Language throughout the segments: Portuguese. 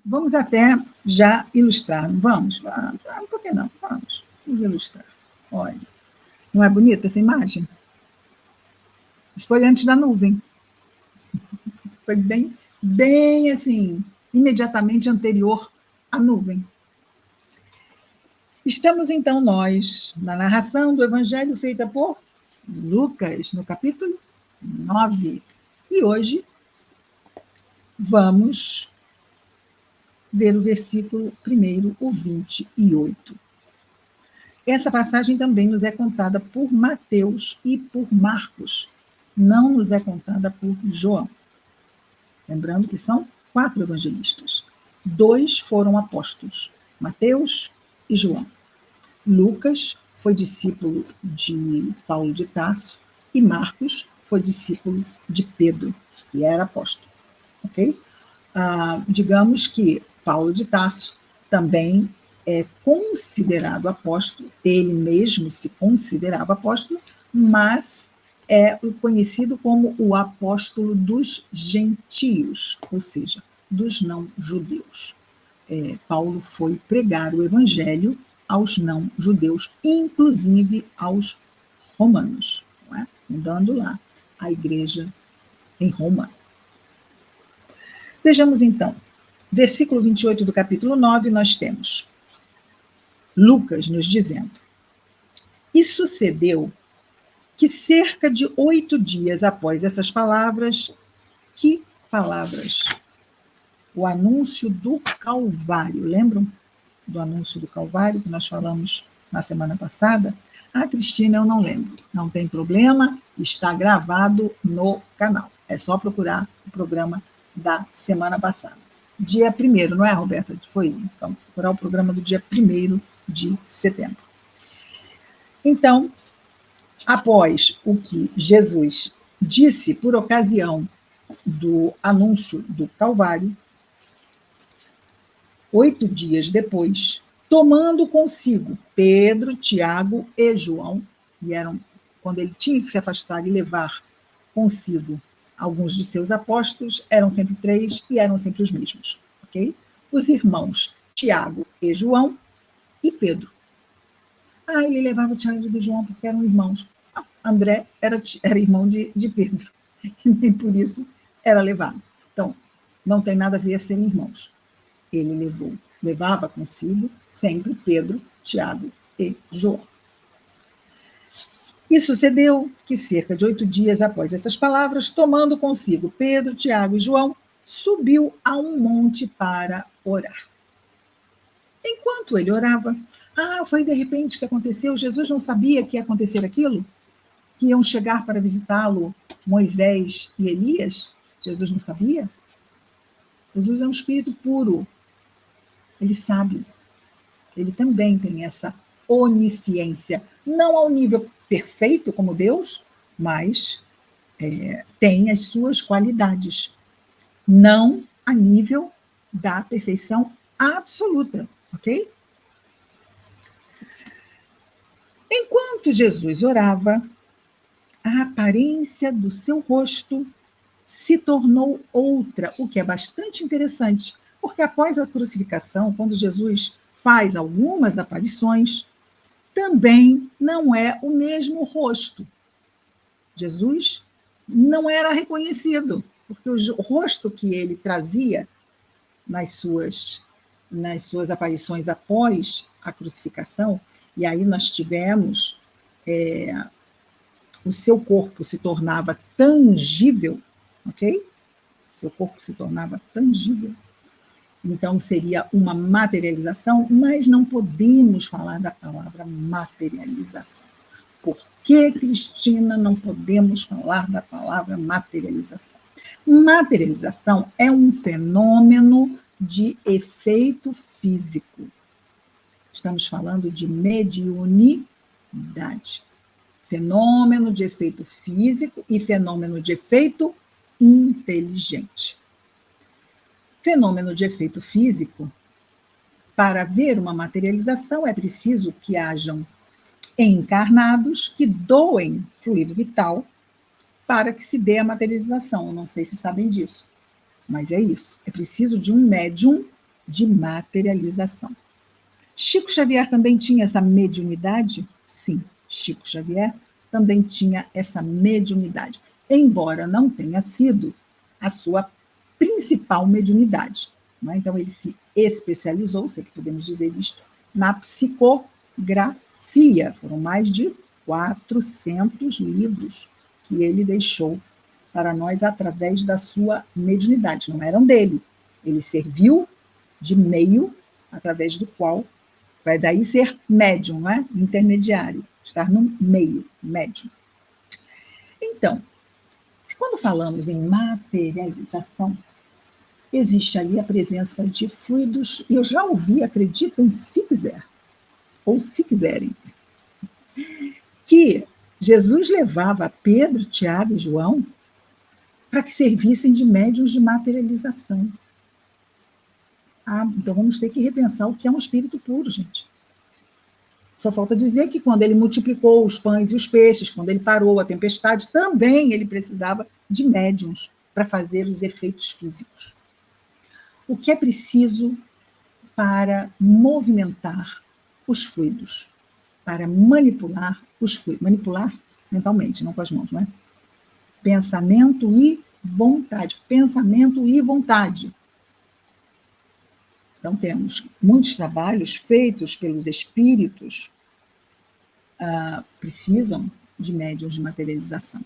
Vamos até já ilustrar, não vamos? Por que não? Vamos ilustrar. Olha, não é bonita essa imagem? Isso foi antes da nuvem. Isso foi bem assim, imediatamente anterior à nuvem. Estamos, então, nós, na narração do Evangelho feita por Lucas, no capítulo 9. E hoje vamos ver o versículo 1, o 28. Essa passagem também nos é contada por Mateus e por Marcos. Não nos é contada por João. Lembrando que são 4 evangelistas. 2 foram apóstolos, Mateus e João. Lucas foi discípulo de Paulo de Tarso e Marcos foi discípulo de Pedro, que era apóstolo. Ok? Digamos que Paulo de Tarso também é considerado apóstolo, ele mesmo se considerava apóstolo, mas é conhecido como o apóstolo dos gentios, ou seja, dos não-judeus. Paulo foi pregar o evangelho aos não-judeus, inclusive aos romanos, não é? Fundando lá a igreja em Roma. Vejamos então, versículo 28 do capítulo 9, nós temos Lucas nos dizendo: E sucedeu que cerca de 8 dias após essas palavras, que palavras? O anúncio do Calvário, lembram do anúncio do Calvário que nós falamos na semana passada? Cristina, eu não lembro, não tem problema, está gravado no canal, é só procurar o programa da semana passada. Dia 1º, não é, Roberta? Foi, então, procurar o programa do dia 1º de setembro. Então, após o que Jesus disse por ocasião do anúncio do Calvário, 8 dias depois, tomando consigo Pedro, Tiago e João, e quando ele tinha que se afastar e levar consigo alguns de seus apóstolos, eram sempre 3 e eram sempre os mesmos, ok? Os irmãos Tiago e João e Pedro. Ele levava Tiago e João porque eram irmãos. André era irmão de Pedro, e nem por isso era levado. Então, não tem nada a ver serem irmãos. Ele levava consigo sempre Pedro, Tiago e João. E sucedeu que cerca de 8 dias após essas palavras, tomando consigo Pedro, Tiago e João, subiu a um monte para orar. Enquanto ele orava, foi de repente que aconteceu, Jesus não sabia que ia acontecer aquilo? Que iam chegar para visitá-lo Moisés e Elias? Jesus não sabia? Jesus é um espírito puro. Ele sabe. Ele também tem essa onisciência. Não ao nível perfeito como Deus, mas tem as suas qualidades. Não a nível da perfeição absoluta, ok? Enquanto Jesus orava, a aparência do seu rosto se tornou outra, o que é bastante interessante, porque após a crucificação, quando Jesus faz algumas aparições, também não é o mesmo rosto. Jesus não era reconhecido, porque o rosto que ele trazia nas suas aparições após a crucificação, e aí nós tivemos o seu corpo se tornava tangível, ok? Seu corpo se tornava tangível. Então, seria uma materialização, mas não podemos falar da palavra materialização. Por que, Cristina, não podemos falar da palavra materialização? Materialização é um fenômeno de efeito físico. Estamos falando de mediunidade. Fenômeno de efeito físico e fenômeno de efeito inteligente. Fenômeno de efeito físico, para haver uma materialização, é preciso que hajam encarnados que doem fluido vital para que se dê a materialização. Eu não sei se sabem disso, mas é isso. É preciso de um médium de materialização. Chico Xavier também tinha essa mediunidade? Sim, Chico Xavier também tinha essa mediunidade, embora não tenha sido a sua principal mediunidade. Não é? Então, ele se especializou, sei que podemos dizer isto, na psicografia. Foram mais de 400 livros que ele deixou para nós através da sua mediunidade. Não eram dele. Ele serviu de meio através do qual vai daí ser médium, não é? Intermediário, estar no meio, médium. Então, se quando falamos em materialização, existe ali a presença de fluidos, e eu já ouvi, acreditem se quiser, ou se quiserem, que Jesus levava Pedro, Tiago e João para que servissem de médiuns de materialização. Então vamos ter que repensar o que é um espírito puro, gente. Só falta dizer que quando ele multiplicou os pães e os peixes, quando ele parou a tempestade, também ele precisava de médiuns para fazer os efeitos físicos. O que é preciso para movimentar os fluidos, para manipular os fluidos, manipular mentalmente, não com as mãos, não é? Pensamento e vontade, pensamento e vontade. Então, temos muitos trabalhos feitos pelos espíritos, precisam de médiuns de materialização.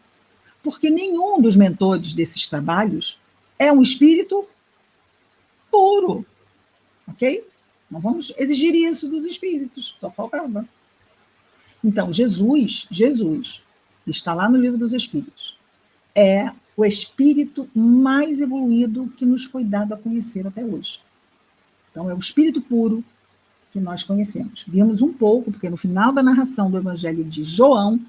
Porque nenhum dos mentores desses trabalhos é um espírito puro, ok? Não vamos exigir isso dos espíritos, só faltava. Então, Jesus, está lá no Livro dos Espíritos, é o espírito mais evoluído que nos foi dado a conhecer até hoje. Então, é o espírito puro que nós conhecemos. Vimos um pouco, porque no final da narração do Evangelho de João,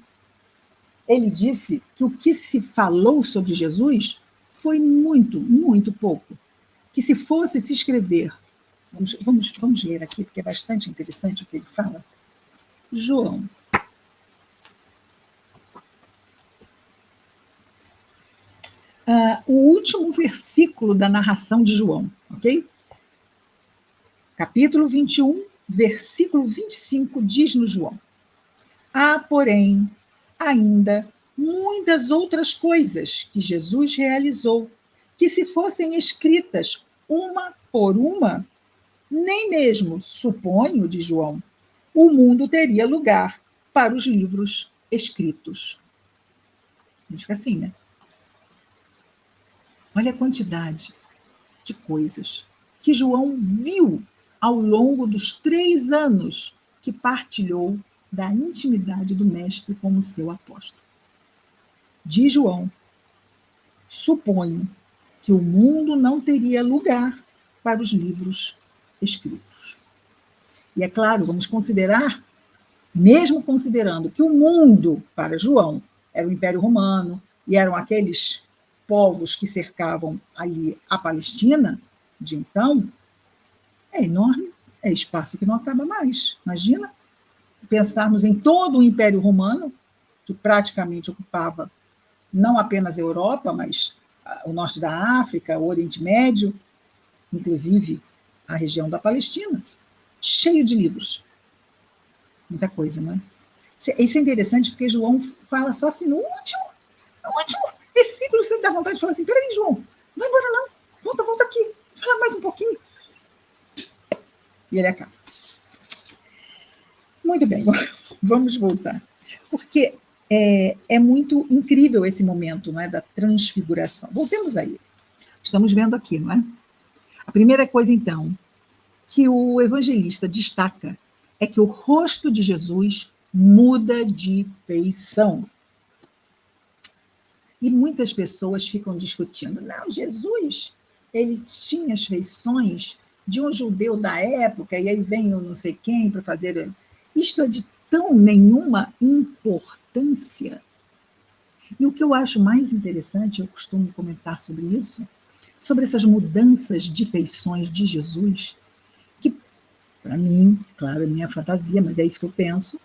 ele disse que o que se falou sobre Jesus foi muito, muito pouco. Que se fosse se escrever, vamos ler aqui, porque é bastante interessante o que ele fala. João. O último versículo da narração de João, ok? Capítulo 21, versículo 25, diz-nos João: há, porém, ainda muitas outras coisas que Jesus realizou, que se fossem escritas uma por uma, nem mesmo, suponho, de João, o mundo teria lugar para os livros escritos. A gente fica assim, né? Olha a quantidade de coisas que João viu ao longo dos 3 anos que partilhou da intimidade do Mestre como seu apóstolo. Diz João: suponho que o mundo não teria lugar para os livros escritos. E é claro, vamos considerar, mesmo considerando que o mundo, para João, era o Império Romano e eram aqueles povos que cercavam ali a Palestina de então, é enorme, é espaço que não acaba mais. Imagina pensarmos em todo o Império Romano, que praticamente ocupava não apenas a Europa, mas o norte da África, o Oriente Médio, inclusive a região da Palestina, cheio de livros. Muita coisa, não é? Isso é interessante porque João fala só assim, no último versículo, você dá vontade de falar assim: peraí, João, não vai embora não, volta aqui, fala mais um pouquinho. E ele acaba. Muito bem, vamos voltar. Porque é muito incrível esse momento, não é, da transfiguração. Voltemos a ele. Estamos vendo aqui, não é? A primeira coisa, então, que o evangelista destaca é que o rosto de Jesus muda de feição. E muitas pessoas ficam discutindo: não, Jesus, ele tinha as feições de um judeu da época, e aí vem o não sei quem para fazer. Isto é de tão nenhuma importância. E o que eu acho mais interessante, eu costumo comentar sobre isso, sobre essas mudanças de feições de Jesus, que, para mim, claro, é minha fantasia, mas é isso que eu penso,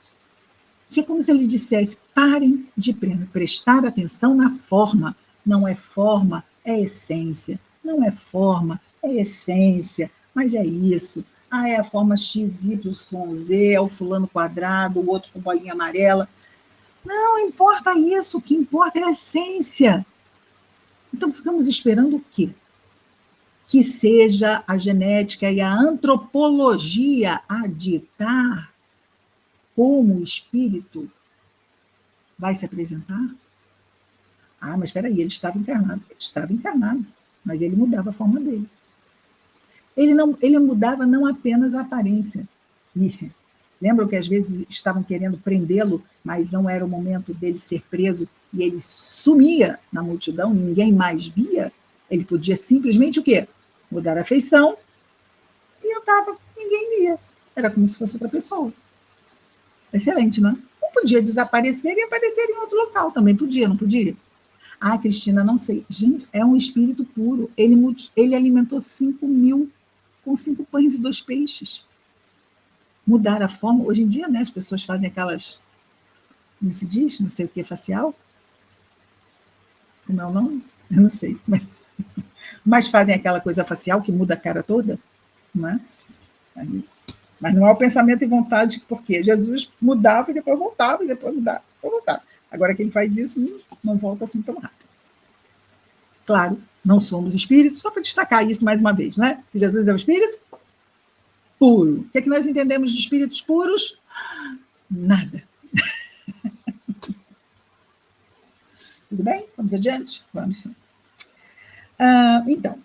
que é como se ele dissesse: parem de prestar atenção na forma. Não é forma, é essência. Não é forma, é essência. Mas é isso. Ah, é a forma X, Y, Z, é o fulano quadrado, o outro com bolinha amarela. Não importa isso, o que importa é a essência. Então ficamos esperando o quê? Que seja a genética e a antropologia a ditar como o espírito vai se apresentar? Ah, mas espera aí, ele estava encarnado. Ele estava encarnado, mas ele mudava a forma dele. Ele mudava não apenas a aparência. E lembram que às vezes estavam querendo prendê-lo, mas não era o momento dele ser preso e ele sumia na multidão, ninguém mais via? Ele podia simplesmente o quê? Mudar a feição e eu estava, ninguém via. Era como se fosse outra pessoa. Excelente, não é? Não podia desaparecer e aparecer em outro local. Também podia, não podia? Ah, Cristina, não sei. Gente, é um espírito puro. Ele alimentou 5.000 com 5 pães e 2 peixes. Mudar a forma. Hoje em dia, né, as pessoas fazem aquelas, como se diz? Não sei o que, facial? Como é o nome? Eu não sei. Mas fazem aquela coisa facial que muda a cara toda, não é? Mas não é o pensamento e vontade, porque Jesus mudava e depois voltava, e depois mudava, e depois voltava. Agora que ele faz isso, não volta assim tão rápido. Claro, não somos espíritos, só para destacar isso mais uma vez, né? Que Jesus é um espírito puro. O que é que nós entendemos de espíritos puros? Nada. Tudo bem? Vamos adiante? Vamos sim. Então,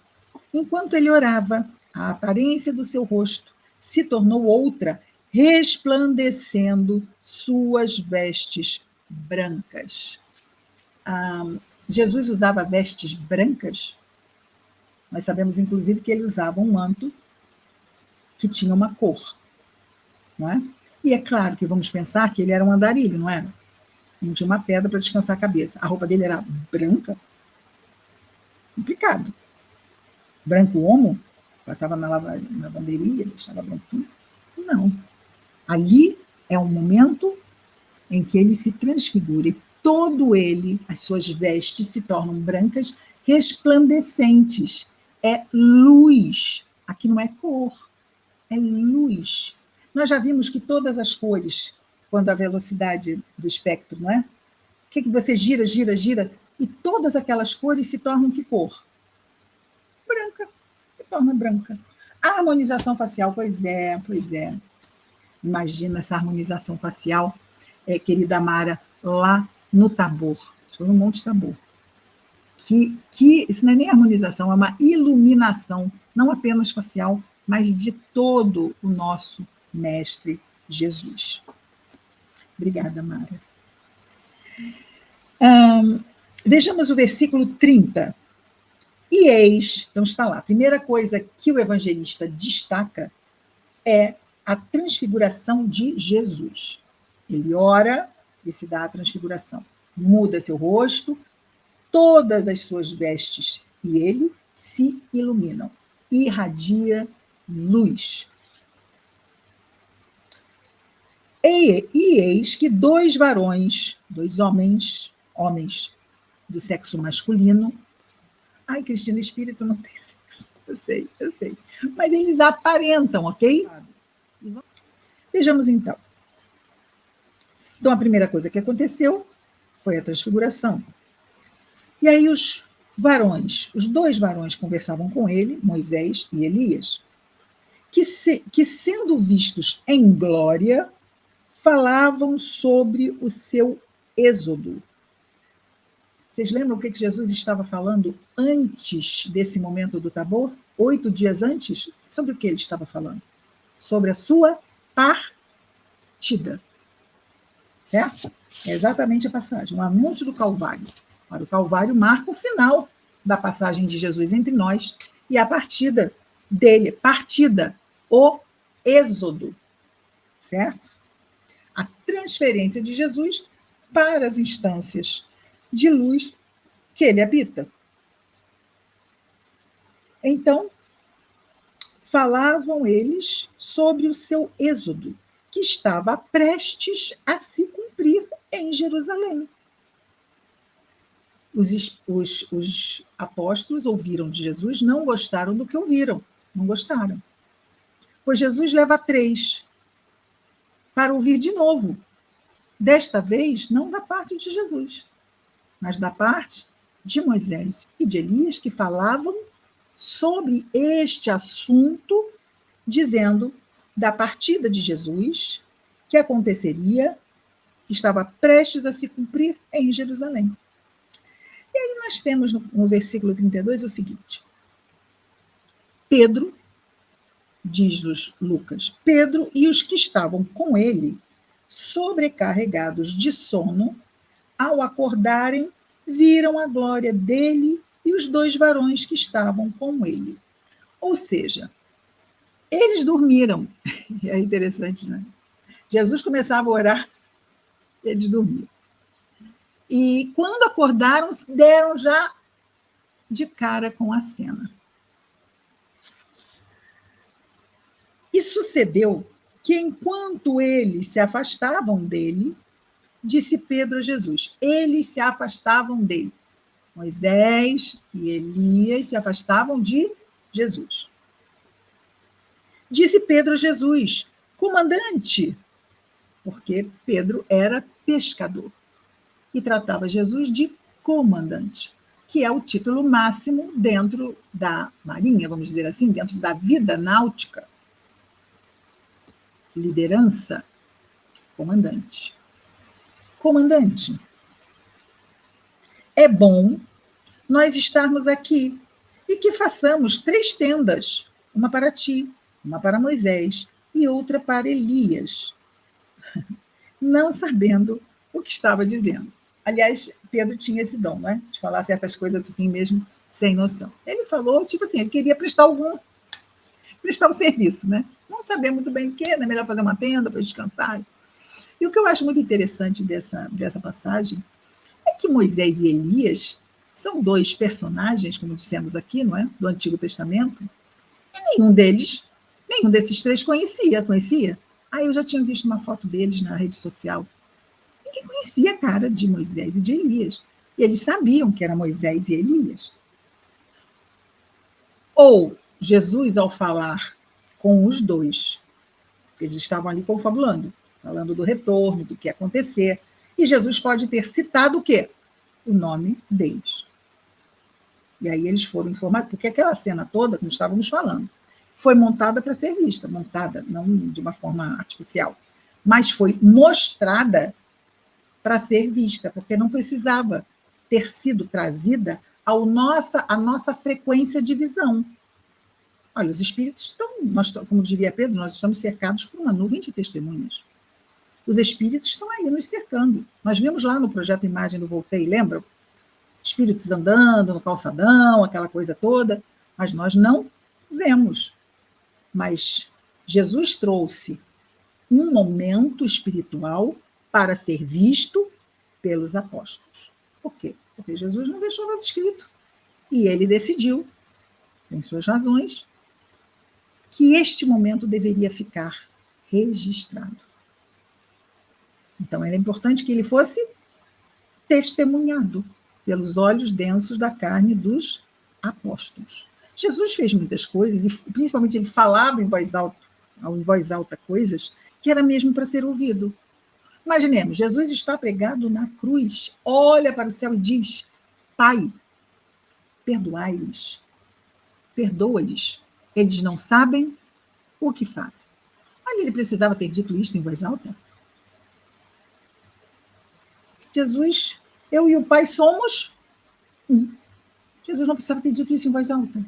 enquanto ele orava, a aparência do seu rosto se tornou outra, resplandecendo suas vestes brancas. Jesus usava vestes brancas. Nós sabemos, inclusive, que ele usava um manto que tinha uma cor, não é? E é claro que vamos pensar que ele era um andarilho, não era? Não tinha uma pedra para descansar a cabeça. A roupa dele era branca? Complicado. Branco homo? Passava na lavanderia, deixava branquinho? Não. Ali é um momento em que ele se transfigura e todo ele, as suas vestes se tornam brancas, resplandecentes. É luz. Aqui não é cor, é luz. Nós já vimos que todas as cores, quando a velocidade do espectro, não é? O que você gira, gira, gira, e todas aquelas cores se tornam que cor? Branca. Se torna branca. A harmonização facial, pois é, pois é. Imagina essa harmonização facial, querida Mara, lá no Tabor, no Monte Tabor. Que isso não é nem harmonização, é uma iluminação, não apenas facial, mas de todo o nosso Mestre Jesus. Obrigada, Mara. Vejamos o versículo 30. E eis, então está lá, a primeira coisa que o evangelista destaca é a transfiguração de Jesus. Ele ora e se dá a transfiguração. Muda seu rosto, todas as suas vestes e ele se iluminam. Irradia luz. E eis que 2 varões, 2 homens do sexo masculino. Ai, Cristina, espírito não tem sexo. Eu sei. Mas eles aparentam, ok? Vejamos então. Então, a primeira coisa que aconteceu foi a transfiguração. E aí os 2 varões conversavam com ele, Moisés e Elias, que sendo vistos em glória, falavam sobre o seu êxodo. Vocês lembram o que Jesus estava falando antes desse momento do Tabor? 8 dias antes? Sobre o que ele estava falando? Sobre a sua partida. Certo? É exatamente a passagem, o anúncio do Calvário. Para o Calvário marca o final da passagem de Jesus entre nós e a partida dele, o êxodo. Certo? A transferência de Jesus para as instâncias de luz que ele habita. Então, falavam eles sobre o seu êxodo, que estava prestes a se cumprir em Jerusalém. Os apóstolos ouviram de Jesus, não gostaram do que ouviram, não gostaram. pois Jesus leva 3 para ouvir de novo. Desta vez, não da parte de Jesus, mas da parte de Moisés e de Elias, que falavam sobre este assunto, dizendo da partida de Jesus, que aconteceria, que estava prestes a se cumprir em Jerusalém. E aí nós temos no versículo 32 o seguinte: Pedro, diz Lucas, Pedro e os que estavam com ele, sobrecarregados de sono, ao acordarem, viram a glória dele e os 2 varões que estavam com ele. Ou seja, eles dormiram. É interessante, né? Jesus começava a orar, eles dormiam. E quando acordaram, deram já de cara com a cena. E sucedeu que, enquanto eles se afastavam dele, disse Pedro a Jesus, eles se afastavam dele. Moisés e Elias se afastavam de Jesus. Disse Pedro a Jesus, comandante, porque Pedro era pescador e tratava Jesus de comandante, que é o título máximo dentro da marinha, vamos dizer assim, dentro da vida náutica. Liderança, comandante. Comandante, é bom nós estarmos aqui e que façamos 3 tendas, uma para ti, uma para Moisés e outra para Elias, não sabendo o que estava dizendo. Aliás, Pedro tinha esse dom, né? De falar certas coisas assim mesmo, sem noção. Ele falou, tipo assim, ele queria prestar um serviço, né? Não saber muito bem o que, é melhor fazer uma tenda para descansar. E o que eu acho muito interessante dessa passagem é que Moisés e Elias são 2 personagens, como dissemos aqui, não é? Do Antigo Testamento, e nenhum desses 3 conhecia. Eu já tinha visto uma foto deles na rede social. Ninguém conhecia a cara de Moisés e de Elias. E eles sabiam que era Moisés e Elias. Ou Jesus, ao falar com os 2, eles estavam ali confabulando, falando do retorno, do que ia acontecer, e Jesus pode ter citado o quê? O nome deles. E aí eles foram informados, porque aquela cena toda, como estávamos falando, foi montada para ser vista, montada não de uma forma artificial, mas foi mostrada para ser vista, porque não precisava ter sido trazida a nossa frequência de visão. Olha, os espíritos estão, como diria Pedro, nós estamos cercados por uma nuvem de testemunhas. Os espíritos estão aí nos cercando. Nós vimos lá no projeto Imagem do Voltei, lembram? Espíritos andando no calçadão, aquela coisa toda, mas nós não vemos. Mas Jesus trouxe um momento espiritual para ser visto pelos apóstolos. Por quê? Porque Jesus não deixou nada escrito. E ele decidiu, tem suas razões, que este momento deveria ficar registrado. Então, era importante que ele fosse testemunhado pelos olhos densos da carne dos apóstolos. Jesus fez muitas coisas, e principalmente ele falava em voz alta coisas que era mesmo para ser ouvido. Imaginemos, Jesus está pregado na cruz, olha para o céu e diz, Pai, perdoai-lhes, perdoa-lhes, eles não sabem o que fazem. Olha, ele precisava ter dito isto em voz alta? Jesus, eu e o Pai somos um. Jesus não precisava ter dito isso em voz alta,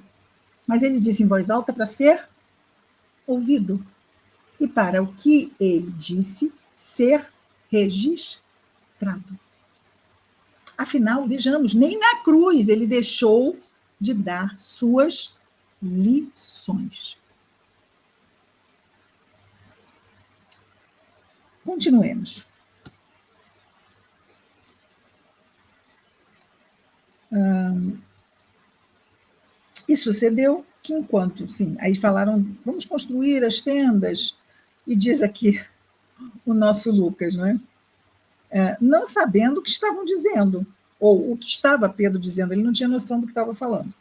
mas ele disse em voz alta para ser ouvido e para o que ele disse ser registrado. Afinal, vejamos, nem na cruz ele deixou de dar suas lições. Continuemos. E sucedeu que enquanto, sim, aí falaram, vamos construir as tendas, e diz aqui o nosso Lucas, né? Não sabendo o que estavam dizendo, ou o que estava Pedro dizendo, ele não tinha noção do que estava falando.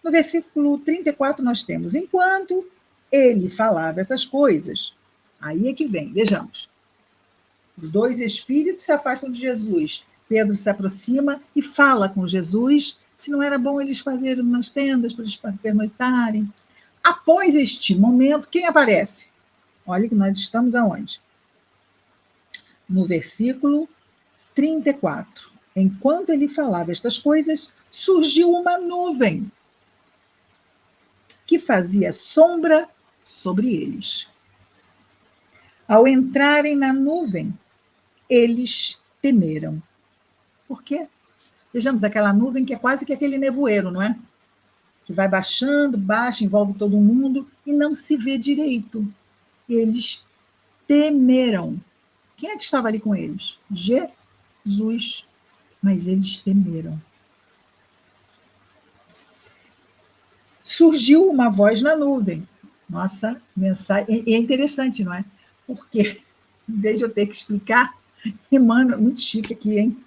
No versículo 34 nós temos, enquanto ele falava essas coisas. Aí é que vem, vejamos. Os dois espíritos se afastam de Jesus. Pedro se aproxima e fala com Jesus se não era bom eles fazerem umas tendas para eles pernoitarem. Após este momento, quem aparece? Olha que nós estamos aonde? No versículo 34. Enquanto ele falava estas coisas, surgiu uma nuvem que fazia sombra sobre eles. Ao entrarem na nuvem, eles temeram. Por quê? Vejamos aquela nuvem que é quase que aquele nevoeiro, não é? Que vai baixando, baixa, envolve todo mundo e não se vê direito. Eles temeram. Quem é que estava ali com eles? Jesus. Mas eles temeram. Surgiu uma voz na nuvem. Nossa, mensagem. É interessante, não é? Porque, em vez de eu ter que explicar, Emmanuel, muito chique aqui, hein?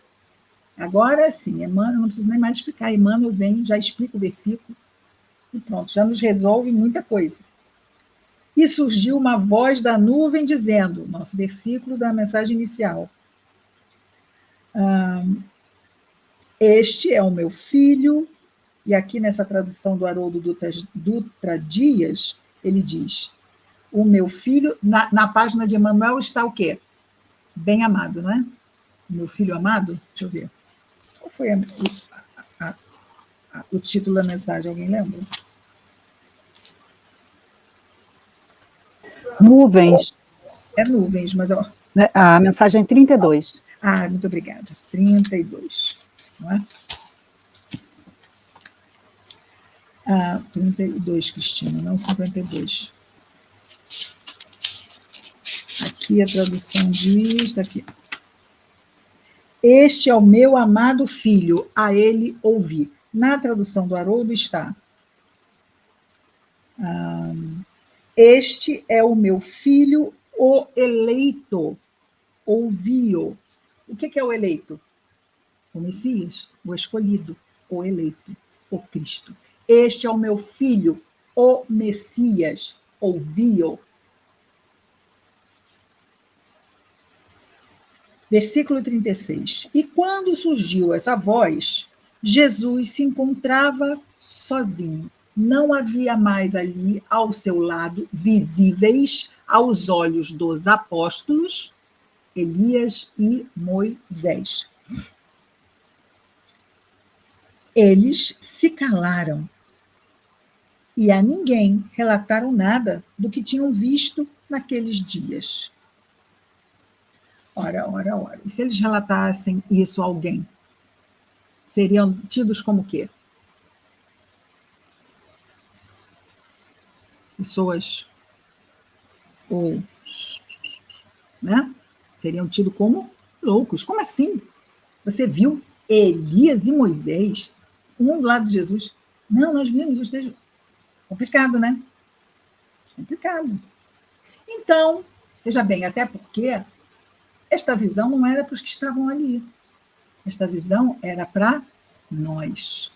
Agora sim, Emmanuel, não preciso nem mais explicar. Emmanuel vem, já explica o versículo e pronto, já nos resolve muita coisa. E surgiu uma voz da nuvem dizendo, nosso versículo da mensagem inicial, este é o meu filho, e aqui nessa tradução do Haroldo Dutra Dias, ele diz, o meu filho, na página de Emmanuel está o quê? Bem amado, não é? Meu filho amado? Deixa eu ver. Qual foi o título da mensagem? Alguém lembra? Nuvens. É nuvens, mas... Ó, a mensagem 32. Ah, muito obrigada. 32. Não é? 32, Cristina, não 52. Aqui a tradução diz, daqui. Este é o meu amado filho, a ele ouvi. Na tradução do Haroldo está, este é o meu filho, o eleito, ouvi-o. O que é o eleito? O Messias, o escolhido, o eleito, o Cristo. Este é o meu filho, o Messias, ouvi-o. Versículo 36. E quando surgiu essa voz, Jesus se encontrava sozinho. Não havia mais ali ao seu lado, visíveis aos olhos dos apóstolos, Elias e Moisés. Eles se calaram e a ninguém relataram nada do que tinham visto naqueles dias. Ora. E se eles relatassem isso a alguém? Seriam tidos como o quê? Pessoas ou, né? Seriam tidos como loucos. Como assim? Você viu Elias e Moisés, um do lado de Jesus? Não, nós vimos os três. Complicado, né? Complicado. Então, veja bem, até porque esta visão não era para os que estavam ali. Esta visão era para nós,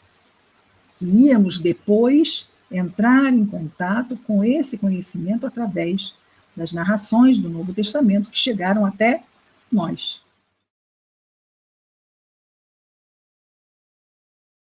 que íamos depois entrar em contato com esse conhecimento através das narrações do Novo Testamento que chegaram até nós.